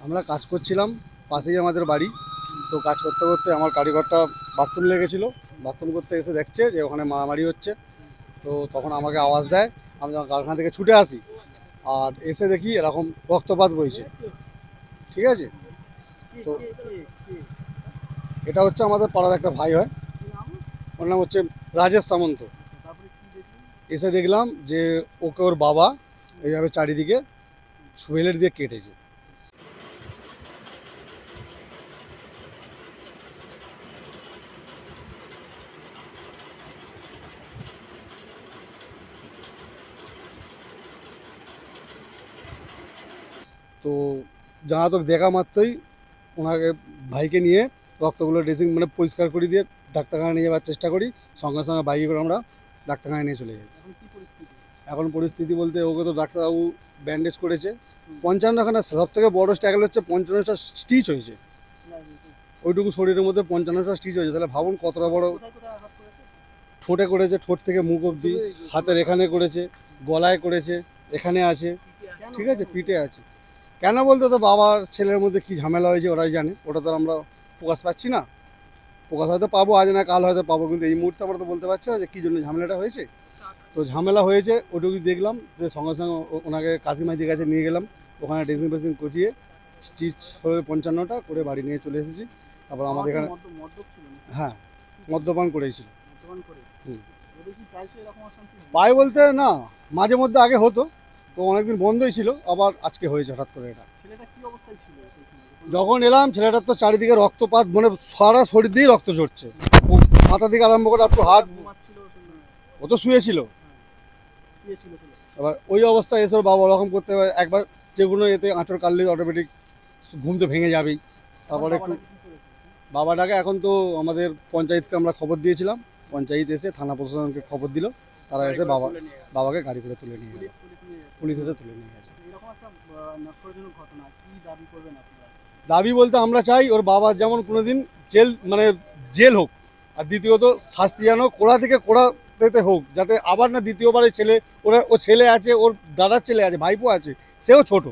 আমরা কাজ করছিলাম, পাশেই আমাদের বাড়ি। তো কাজ করতে করতে আমার কারিগরটা বাথরুম লেগেছিলো। বাথরুম করতে এসে দেখছে যে ওখানে মারামারি হচ্ছে। তো তখন আমাকে আওয়াজ দেয়। আমি যখন কারখানা থেকে ছুটে আসি, আর এসে দেখি এরকম রক্তপাত বইছে। ঠিক আছে। তো এটা হচ্ছে আমাদের পাড়ার একটা ভাই হয়, ওর নাম হচ্ছে রাজেশ সামন্ত। এসে দেখলাম যে ওকে ওর বাবা এইভাবে চারিদিকে সুয়েলের দিয়ে কেটেছে। তো জানাতক দেখা মাত্রই ওনাকে, ভাইকে নিয়ে রক্তগুলো ড্রেসিং মানে পরিষ্কার করে দিয়ে ডাক্তারখানায় নিয়ে যাওয়ার চেষ্টা করি। সঙ্গে সঙ্গে বাইকে করে আমরা ডাক্তারখানায় নিয়ে চলে যাই। এখন পরিস্থিতি বলতে ওকে তো ডাক্তারবাবু ব্যান্ডেজ করেছে 55খানা। সব থেকে বড় স্ট্যাগল হচ্ছে 55টা স্টিচ হয়েছে। ওইটুকু শরীরের মধ্যে 55টা স্টিচ হয়েছে, তাহলে ভাবুন কতটা বড়। ঠোঁটে করেছে, ঠোঁট থেকে মুখ অবধি, হাতের এখানে করেছে, গলায় করেছে, এখানে আছে, ঠিক আছে, পিঠে আছে। কেন বলতে তো বাবার ছেলের মধ্যে কী ঝামেলা হয়েছে ওরাই জানে, ওটা তো আমরা প্রকাশ পাচ্ছি না। প্রকাশ হয়তো পাবো, আজ না কাল হয়তো পাবো, কিন্তু এই মুহূর্তে আমরা তো বলতে পারছি না যে কী জন্য ঝামেলাটা হয়েছে। তো ঝামেলা হয়েছে ওটুকু দেখলাম, যে সঙ্গে সঙ্গে ওনাকে কাশিমাইদির কাছে নিয়ে গেলাম। ওখানে ড্রেসিং ফেসিং করিয়ে স্টিচ হয়ে 55টা করে বাড়ি নিয়ে চলে এসেছি। তারপর আমাদের এখানে, হ্যাঁ, মদ্যপান করেছিল। হুম। পায় বলতে না, মাঝে মধ্যে আগে হতো, তো অনেকদিন বন্ধই ছিল, আবার আজকে হয়েছে হঠাৎ করে এটা। যখন এলাম ছেলেটার তো চারিদিকে রক্তপাত, মানে সারা শরীর দিয়েই রক্ত ঝরছে। মাথা থেকে আরম্ভ করে একটু হাত, ও তো শুয়েছিল। এবার ওই অবস্থায় এসে ওর বাবা ওরকম করতে হবে, একবার যে কোনো এতে আঁচড় কাটলে অটোমেটিক ঘুম তো ভেঙে যাবেই। তারপরে একটু বাবাটাকে, এখন তো আমাদের পঞ্চায়েতকে আমরা খবর দিয়েছিলাম, পঞ্চায়েত এসে থানা প্রশাসনকে খবর দিল, তারা এসে বাবাকে গাড়ি করে তুলে নিয়ে গেল। পুলিশ এসে তুলে নিয়ে গেছে। দাবি বলতে আমরা চাই ওর বাবা যেমন কোনোদিন জেল, মানে জেল হোক, আর দ্বিতীয়ত শাস্তি যেন কোড়া থেকে কোড়াতে হোক, যাতে আবার না দ্বিতীয়বারে ছেলে, ও ছেলে আছে, ওর দাদার ছেলে আছে, ভাইপো আছে, সেও ছোট।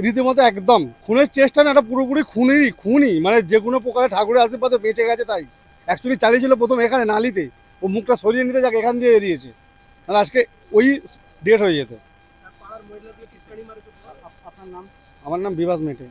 রীতিমতো একদম খুনের চেষ্টা না, এটা পুরোপুরি খুনই, মানে যে কোনো প্রকারে ঠাকুরের আশীর্বাদে বেঁচে গেছে তাই। অ্যাকচুয়ালি চালিয়েছিল প্রথম এখানে নালিতে, ও মুখটা সরিয়ে নিতে যাক এখান দিয়ে এড়িয়েছে, তাহলে আজকে ওই ডেট হয়ে যেত। আমার নাম বিভাস মেটে।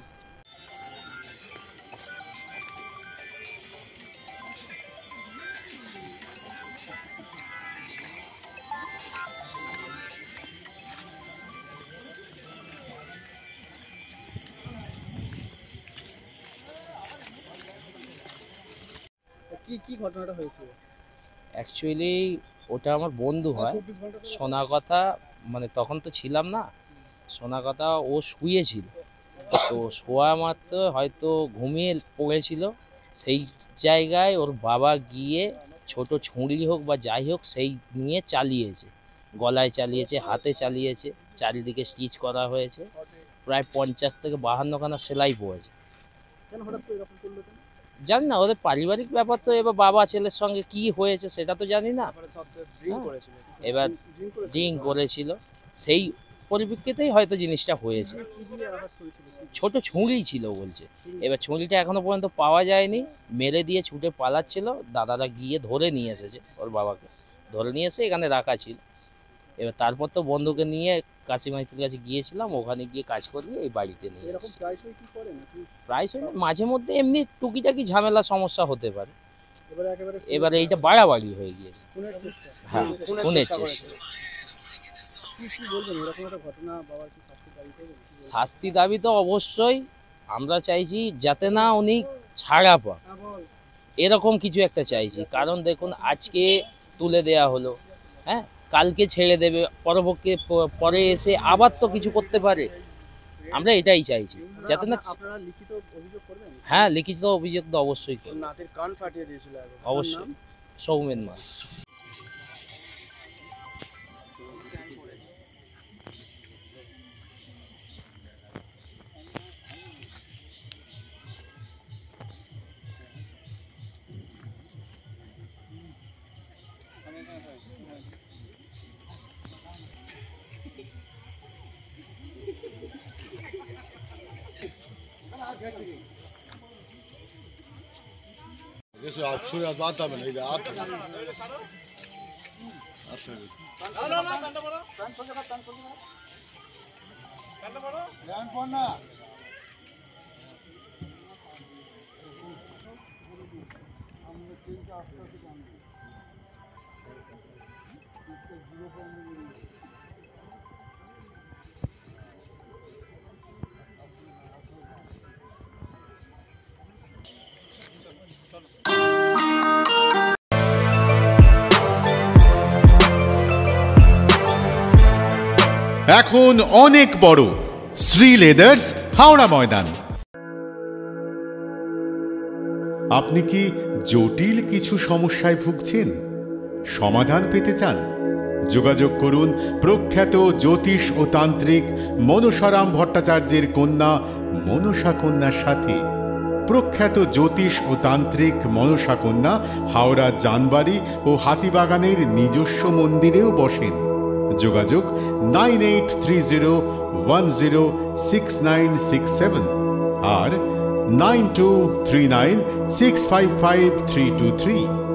কি ঘটনাটা হয়েছিল? অ্যাকচুয়ালি ওটা আমার বন্ধু হয়। শোনা কথা, মানে তখন তো ছিলাম না। শোনা কথা ও শুয়েছিল, তো শোয়া মাত্র হয়তো ঘুমিয়ে পড়েছিল। সেই জায়গায় ওর বাবা গিয়ে ছোট ছুরি হোক বা যাই হোক সেই নিয়ে চালিয়েছে। গলায় চালিয়েছে, হাতে চালিয়েছে, চারিদিকে স্টিচ করা হয়েছে। প্রায় 50 থেকে 52খানা সেলাই পড়েছে। জানি না, ওদের পারিবারিক ব্যাপার তো, এবার বাবা ছেলের সঙ্গে কি হয়েছে সেটা তো জানি না। এবার ড্রিঙ্ক করেছিল, সেই পরিপ্রেক্ষিতেই হয়তো জিনিসটা হয়েছে। ছোট ছুরি ছিল বলছে। এবার ছুরিটা এখনো পর্যন্ত পাওয়া যায়নি। মেরে দিয়ে ছুটে পালাচ্ছিল, দাদারা গিয়ে ধরে নিয়ে এসেছে ওর বাবাকে। ধরে নিয়ে এসে এখানে রাখা ছিল। এবার তারপর তো বন্ধুকে নিয়ে কাশিমাইতির কাছে গিয়েছিলাম, ওখানে গিয়ে কাজ করিয়ে এই বাড়িতে নিয়ে এসেছি। প্রায়শই না, মাঝে মধ্যে এমনি টুকিটাকি ঝামেলা সমস্যা হতে পারে। এবারে এইটা বাড়াবাড়ি হয়ে গিয়েছে। হ্যাঁ, খুনের চেষ্টা। শাস্তি দাবি তো অবশ্যই আমরা চাইছি, যাতে না উনি ছাড়া পান, এরকম কিছু একটা চাইছি। কারণ দেখুন, আজকে তুলে দেয়া হলো, হ্যাঁ, কালকে ছেড়ে দেবে, পরবর্তী পরে এসে আবার তো কিছু করতে পারে। আমরা এটাই চাইছি, যাতে না। হ্যাঁ, লিখিত অভিযোগ তো অবশ্যই করব। অবশ্যই। সৌমেন মাল। এখন অনেক বড় শ্রী লেদার্স হাওড়া ময়দান। আপনি কি জটিল কিছু সমস্যায় ভুগছেন, সমাধান পেতে চান? যোগাযোগ করুন প্রখ্যাত জ্যোতিষ ও তান্ত্রিক মনসারাম ভট্টাচার্যের কন্যা মনসা কন্যার সাথে। প্রখ্যাত জ্যোতিষ ও তান্ত্রিক মনসা কন্যা হাওড়া জানবাড়ি ও হাতিবাগানের নিজস্ব মন্দিরেও বসেন। যোগাযোগ 9830106967 আর 9239655323।